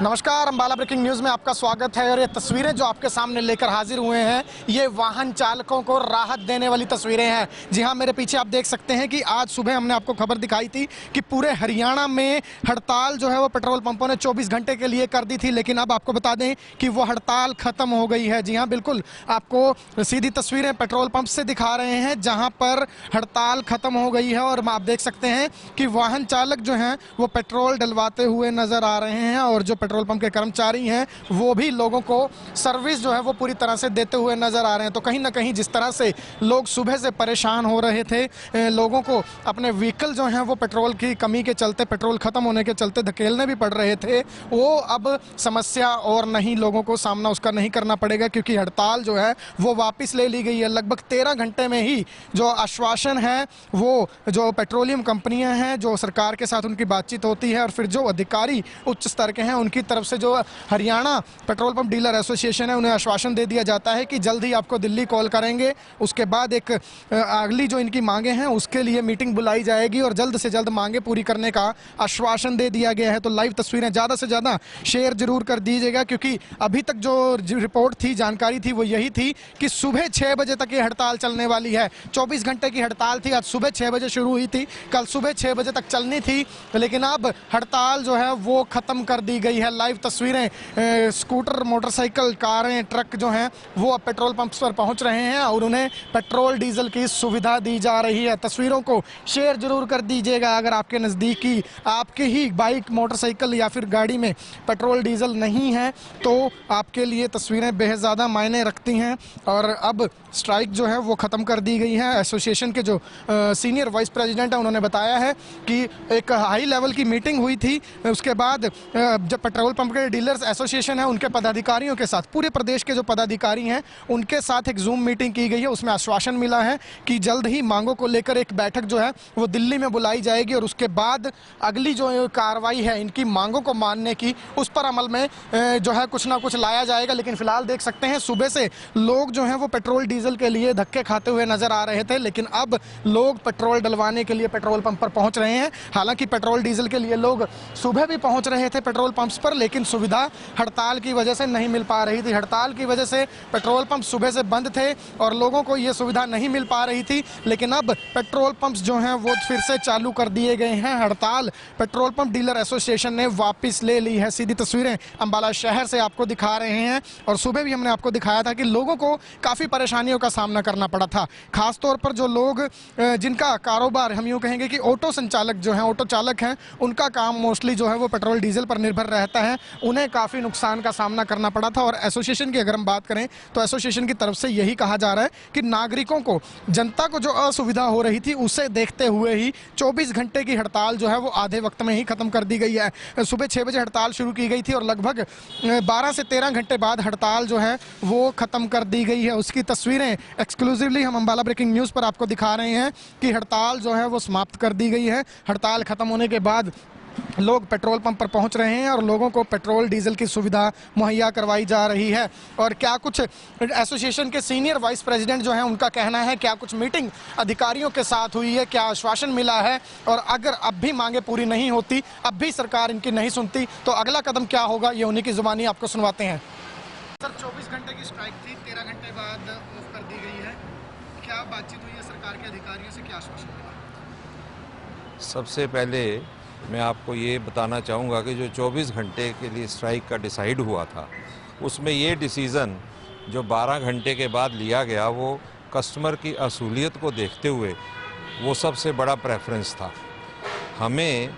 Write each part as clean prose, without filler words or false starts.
नमस्कार, Ambala breaking news में आपका स्वागत है। और ये तस्वीरें जो आपके सामने लेकर हाजिर हुए हैं, ये वाहन चालकों को राहत देने वाली तस्वीरें हैं। जी हां, मेरे पीछे आप देख सकते हैं कि आज सुबह हमने आपको खबर दिखाई थी कि पूरे हरियाणा में हड़ताल जो है वो पेट्रोल पंपों ने 24 घंटे के लिए कर दी थी, लेकिन अब आपको बता दें कि वो हड़ताल खत्म हो गई है। जी हाँ, बिल्कुल आपको सीधी तस्वीरें पेट्रोल पंप से दिखा रहे हैं जहाँ पर हड़ताल खत्म हो गई है। और आप देख सकते हैं कि वाहन चालक जो हैं वो पेट्रोल डलवाते हुए नजर आ रहे हैं और जो पेट्रोल पंप के कर्मचारी हैं वो भी लोगों को सर्विस जो है वो पूरी तरह से देते हुए नजर आ रहे हैं। तो कहीं ना कहीं जिस तरह से लोग सुबह से परेशान हो रहे थे, लोगों को अपने व्हीकल जो हैं वो पेट्रोल की कमी के चलते, पेट्रोल खत्म होने के चलते धकेलने भी पड़ रहे थे, वो अब समस्या और नहीं, लोगों को सामना उसका नहीं करना पड़ेगा क्योंकि हड़ताल जो है वो वापस ले ली गई है। लगभग 13 घंटे में ही जो आश्वासन है वो जो पेट्रोलियम कंपनियां हैं, जो सरकार के साथ उनकी बातचीत होती है और फिर जो अधिकारी उच्च स्तर के हैं उनकी तरफ से जो Haryana petrol pump dealer association है उन्हें आश्वासन दे दिया जाता है कि जल्द ही आपको दिल्ली कॉल करेंगे। उसके बाद एक अगली जो इनकी मांगे हैं उसके लिए मीटिंग बुलाई जाएगी और जल्द से जल्द मांगे पूरी करने का आश्वासन दे दिया गया है। तो लाइव तस्वीरें ज़्यादा से ज़्यादा शेयर जरूर कर दीजिएगा क्योंकि अभी तक जो रिपोर्ट थी, जानकारी थी, वो यही थी कि सुबह 6 बजे तक ये हड़ताल चलने वाली है। 24 घंटे की हड़ताल थी, आज सुबह 6 बजे शुरू हुई थी, कल सुबह 6 बजे तक चलनी थी, लेकिन अब हड़ताल जो है वो ख़त्म कर दी गई है। लाइव तस्वीरें, स्कूटर, मोटरसाइकिल, कारें, ट्रक जो हैं वो अब पेट्रोल पंप्स पर पहुंच रहे हैं और उन्हें पेट्रोल डीजल की सुविधा दी जा रही है। तस्वीरों को शेयर जरूर कर दीजिएगा। अगर आपके नज़दीकी आपके ही बाइक, मोटरसाइकिल या फिर गाड़ी में पेट्रोल डीजल नहीं है तो आपके लिए तस्वीरें बेहद ज़्यादा मायने रखती हैं। और अब स्ट्राइक जो है वो ख़त्म कर दी गई है। एसोसिएशन के जो सीनियर वाइस प्रेसिडेंट हैं उन्होंने बताया है कि एक हाई लेवल की मीटिंग हुई थी, उसके बाद जब पेट्रोल पंप के डीलर्स एसोसिएशन है उनके पदाधिकारियों के साथ, पूरे प्रदेश के जो पदाधिकारी हैं उनके साथ एक जूम मीटिंग की गई है। उसमें आश्वासन मिला है कि जल्द ही मांगों को लेकर एक बैठक जो है वो दिल्ली में बुलाई जाएगी और उसके बाद अगली जो कार्रवाई है इनकी मांगों को मानने की, उस पर अमल में जो है कुछ ना कुछ लाया जाएगा। लेकिन फिलहाल देख सकते हैं सुबह से लोग जो हैं वो पेट्रोल डीजल के लिए धक्के खाते हुए नजर आ रहे थे, लेकिन अब लोग पेट्रोल डलवाने के लिए पेट्रोल पंप पर पहुंच रहे हैं। हालांकि पेट्रोल डीजल के लिए लोग सुबह भी पहुंच रहे थे पेट्रोल पंप्स पर, लेकिन सुविधा हड़ताल की वजह से नहीं मिल पा रही थी। हड़ताल की वजह से पेट्रोल पंप सुबह से बंद थे और लोगों को ये सुविधा नहीं मिल पा रही थी, लेकिन अब पेट्रोल पंप्स जो हैं वो फिर से चालू कर दिए गए हैं। हड़ताल पेट्रोल पंप डीलर एसोसिएशन ने वापस ले ली है। सीधी तस्वीरें अंबाला शहर से आपको दिखा रहे हैं और सुबह भी हमने आपको दिखाया था कि लोगों को काफ़ी परेशानियों का सामना करना पड़ा था। खासतौर पर जो लोग जिनका कारोबार, हम यूँ कहेंगे कि ऑटो संचालक जो हैं, ऑटो चालक हैं, उनका काम मोस्टली जो है वो पेट्रोल डीजल पर निर्भर रहता है, उन्हें काफ़ी नुकसान का सामना करना पड़ा था। और एसोसिएशन की अगर हम बात करें तो एसोसिएशन की तरफ से यही कहा जा रहा है कि नागरिकों को, जनता को जो असुविधा हो रही थी उसे देखते हुए ही 24 घंटे की हड़ताल जो है वो आधे वक्त में ही खत्म कर दी गई है। सुबह 6 बजे हड़ताल शुरू की गई थी और लगभग 12 से 13 घंटे बाद हड़ताल जो है वो खत्म कर दी गई है। उसकी तस्वीरें एक्सक्लूसिवली हम अंबाला ब्रेकिंग न्यूज़ पर आपको दिखा रहे हैं कि हड़ताल जो है वो समाप्त कर दी गई है। हड़ताल खत्म होने के बाद लोग पेट्रोल पंप पर पहुंच रहे हैं और लोगों को पेट्रोल डीजल की सुविधा मुहैया करवाई जा रही है। और क्या कुछ एसोसिएशन के सीनियर वाइस प्रेसिडेंट जो हैं उनका कहना है, क्या कुछ मीटिंग अधिकारियों के साथ हुई है, क्या आश्वासन मिला है और अगर अब भी मांगे पूरी नहीं होती, अब भी सरकार इनकी नहीं सुनती तो अगला कदम क्या होगा, ये उन्हीं की जुबानी आपको सुनवाते हैं। सर, 24 घंटे की स्ट्राइक थी, 13 घंटे बाद ऑफ कर दी गई है, क्या बातचीत हुई है सरकार के अधिकारियों से, क्या आश्वासन मिला? सबसे पहले मैं आपको ये बताना चाहूँगा कि जो 24 घंटे के लिए स्ट्राइक का डिसाइड हुआ था उसमें ये डिसीज़न जो 12 घंटे के बाद लिया गया वो कस्टमर की असूलियत को देखते हुए वो सबसे बड़ा प्रेफरेंस था। हमें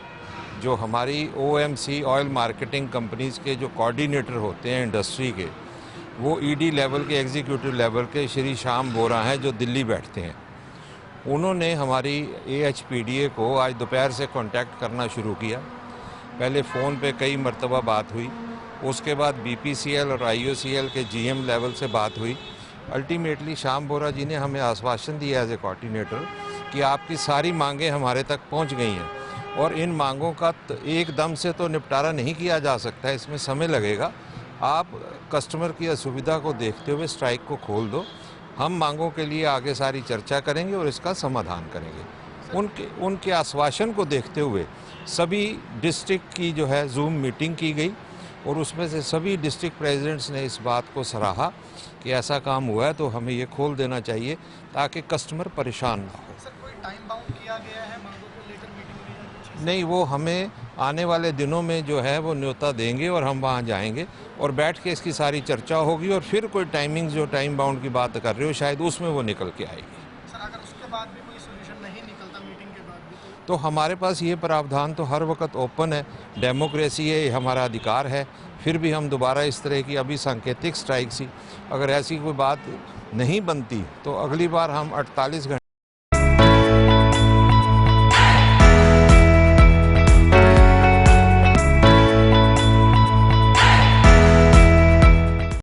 जो हमारी OMC ऑयल मार्केटिंग कंपनीज़ के जो कोऑर्डिनेटर होते हैं इंडस्ट्री के, वो ED लेवल के, एग्जीक्यूटिव लेवल के श्री श्याम बोरा हैं जो दिल्ली बैठते हैं। उन्होंने हमारी AHPDA को आज दोपहर से कांटेक्ट करना शुरू किया। पहले फ़ोन पे कई मरतबा बात हुई, उसके बाद BPCL और IOCL के GM लेवल से बात हुई। अल्टीमेटली श्याम बोरा जी ने हमें आश्वासन दिया एज ए कोऑर्डिनेटर कि आपकी सारी मांगें हमारे तक पहुंच गई हैं और इन मांगों का एकदम से तो निपटारा नहीं किया जा सकता है, इसमें समय लगेगा। आप कस्टमर की असुविधा को देखते हुए स्ट्राइक को खोल दो, हम मांगों के लिए आगे सारी चर्चा करेंगे और इसका समाधान करेंगे। उनके आश्वासन को देखते हुए सभी डिस्ट्रिक्ट की जो है जूम मीटिंग की गई और उसमें से सभी डिस्ट्रिक्ट प्रेसिडेंट्स ने इस बात को सराहा कि ऐसा काम हुआ है तो हमें ये खोल देना चाहिए ताकि कस्टमर परेशान ना हो। सर कोई टाइम बाउंड किया गया है मांगों को लेकर मीटिंग में या कुछ? नहीं, वो हमें आने वाले दिनों में जो है वो न्योता देंगे और हम वहाँ जाएंगे और बैठ के इसकी सारी चर्चा होगी और फिर कोई टाइमिंग जो टाइम बाउंड की बात कर रहे हो शायद उसमें वो निकल के आएगी। सर अगर उसके बाद भी कोई सोल्यूशन नहीं निकलता मीटिंग के बाद भी तो हमारे पास ये प्रावधान तो हर वक्त ओपन है, डेमोक्रेसी है, ये हमारा अधिकार है। फिर भी हम दोबारा इस तरह की अभी सांकेतिक स्ट्राइक सी अगर ऐसी कोई बात नहीं बनती तो अगली बार हम 48 घंटे